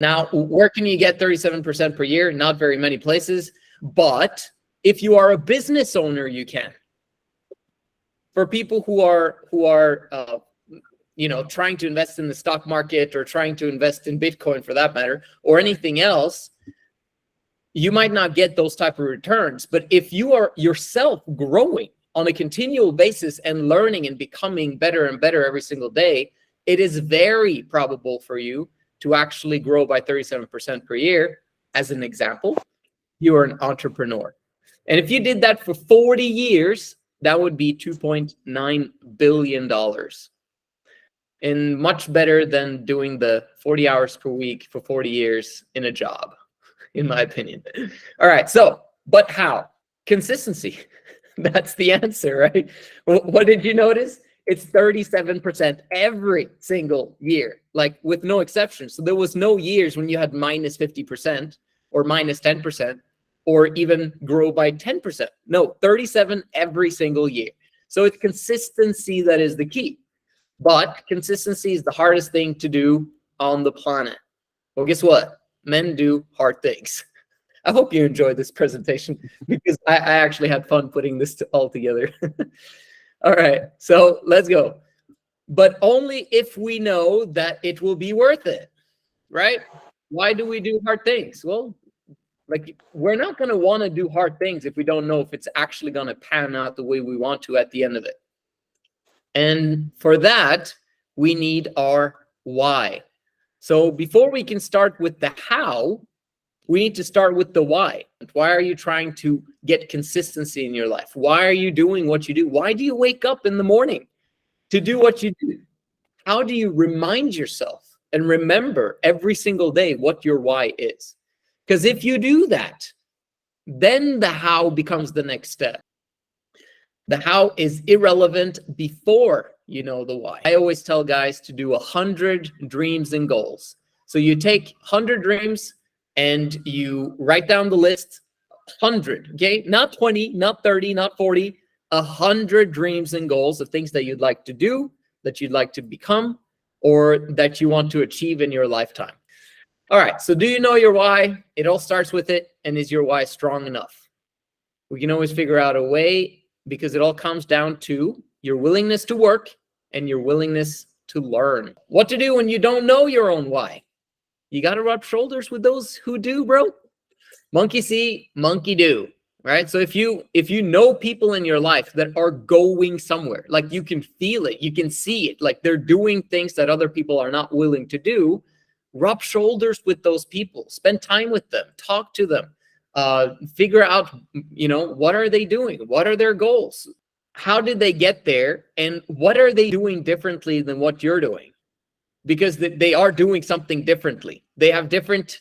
Now, where can you get 37% per year? Not very many places, but if you are a business owner, you can. For people who are trying to invest in the stock market or trying to invest in Bitcoin for that matter, or anything else, you might not get those type of returns. But if you are yourself growing on a continual basis and learning and becoming better and better every single day, it is very probable for you to actually grow by 37% per year. As an example, you are an entrepreneur. And if you did that for 40 years, that would be $2.9 billion. And much better than doing the 40 hours per week for 40 years in a job, in my opinion. All right, so, but how? Consistency. That's the answer, right? What did you notice? It's 37% every single year, like with no exception. So there was no years when you had minus 50% or minus 10% or even grow by 10%. No, 37 every single year. So it's consistency that is the key. But consistency is the hardest thing to do on the planet. Well, guess what? Men do hard things. I hope you enjoyed this presentation because I actually had fun putting this all together. All right, so let's go. But only if we know that it will be worth it, right? Why do we do hard things? Well, like, we're not going to want to do hard things if we don't know if it's actually going to pan out the way we want to at the end of it. And for that, we need our why. So before we can start with the how, we need to start with the why. Why are you trying to get consistency in your life? Why are you doing what you do? Why do you wake up in the morning to do what you do? How do you remind yourself and remember every single day what your why is? Because if you do that, then the how becomes the next step. The how is irrelevant before you know the why. I always tell guys to do 100 dreams and goals. So you take 100 dreams and you write down the list, 100, okay? Not 20, not 30, not 40, 100 dreams and goals of things that you'd like to do, that you'd like to become, or that you want to achieve in your lifetime. All right, so do you know your why? It all starts with it, and is your why strong enough? We can always figure out a way, because it all comes down to your willingness to work and your willingness to learn. What to do when you don't know your own why? You got to rub shoulders with those who do, bro. Monkey see, monkey do, right? So if you know people in your life that are going somewhere, like you can feel it, you can see it, like they're doing things that other people are not willing to do, rub shoulders with those people, spend time with them, talk to them, figure out, what are they doing? What are their goals? How did they get there? And what are they doing differently than what you're doing? Because they are doing something differently. They have different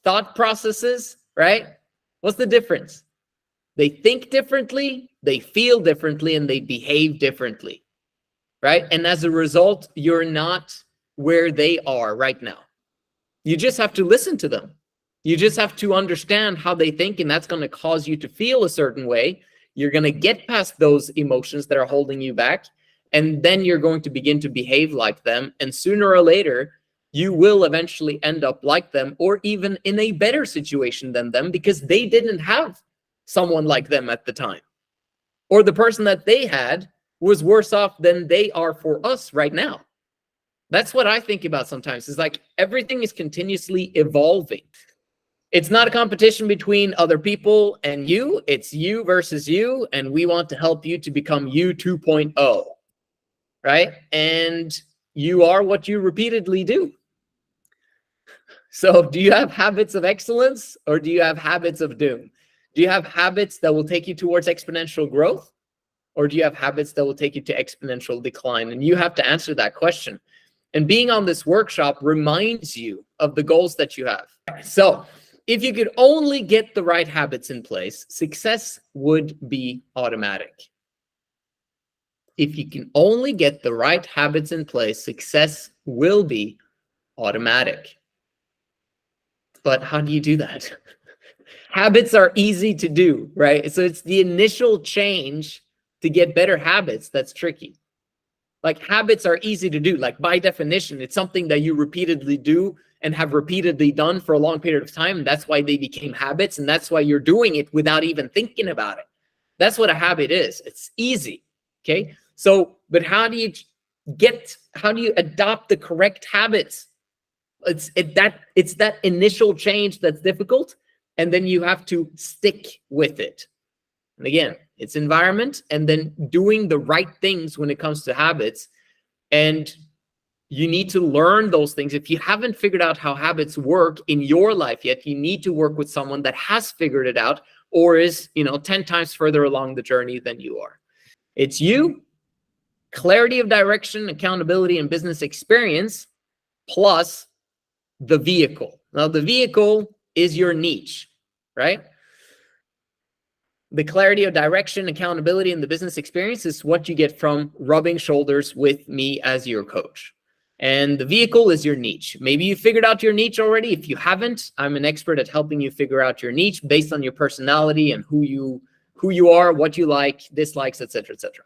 thought processes, right? What's the difference? They think differently, they feel differently, and they behave differently, right? And as a result, you're not where they are right now. You just have to listen to them. You just have to understand how they think, and that's going to cause you to feel a certain way. You're going to get past those emotions that are holding you back, and then you're going to begin to behave like them. And sooner or later, you will eventually end up like them, or even in a better situation than them, because they didn't have someone like them at the time. Or the person that they had was worse off than they are for us right now. That's what I think about sometimes. It's like everything is continuously evolving. It's not a competition between other people and you. It's you versus you, and we want to help you to become you 2.0, right? And you are what you repeatedly do. So do you have habits of excellence, or do you have habits of doom? Do you have habits that will take you towards exponential growth, or do you have habits that will take you to exponential decline? And you have to answer that question. And being on this workshop reminds you of the goals that you have. So if you could only get the right habits in place, success would be automatic. If you can only get the right habits in place, success will be automatic. But how do you do that? Habits are easy to do, right? So it's the initial change to get better habits that's tricky. Like habits are easy to do. Like by definition, it's something that you repeatedly do and have repeatedly done for a long period of time. And that's why they became habits. And that's why you're doing it without even thinking about it. That's what a habit is. It's easy. Okay. So, but how do you adopt the correct habits? It's that initial change that's difficult. And then you have to stick with it. And again, it's environment and then doing the right things when it comes to habits. And you need to learn those things. If you haven't figured out how habits work in your life yet, you need to work with someone that has figured it out or is, 10 times further along the journey than you are. It's you, clarity of direction, accountability, and business experience, plus the vehicle. Now, the vehicle is your niche, right? The clarity of direction, accountability, and the business experience is what you get from rubbing shoulders with me as your coach. And the vehicle is your niche. Maybe you figured out your niche already. If you haven't, I'm an expert at helping you figure out your niche based on your personality and who you are, what you like, dislikes, etc., etc.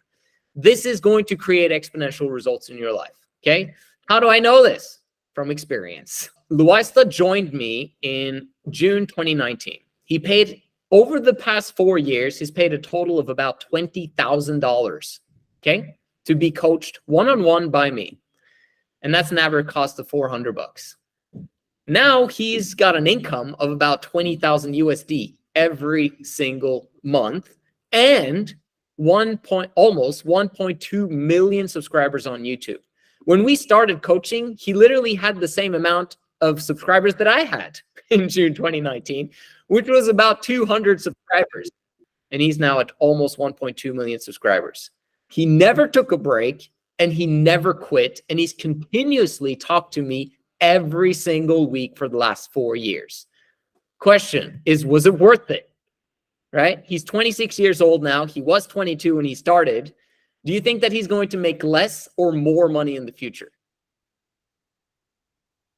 This is going to create exponential results in your life. Okay. How do I know this? From experience. Luista joined me in June 2019. He paid, over the past 4 years, he's paid a total of about $20,000, okay, to be coached one-on-one by me. And that's an average cost of $400. Now he's got an income of about 20,000 USD every single month and almost 1.2 million subscribers on YouTube. When we started coaching, he literally had the same amount of subscribers that I had in June 2019, which was about 200 subscribers. And he's now at almost 1.2 million subscribers. He never took a break and he never quit. And he's continuously talked to me every single week for the last 4 years. Question is, was it worth it? Right? He's 26 years old now. He was 22 when he started. Do you think that he's going to make less or more money in the future?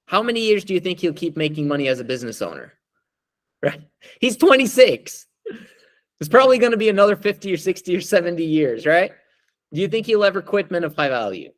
How many years do you think he'll keep making money as a business owner? Right? He's 26. It's probably going to be another 50 or 60 or 70 years, right? Do you think he'll ever quit Men of High Value?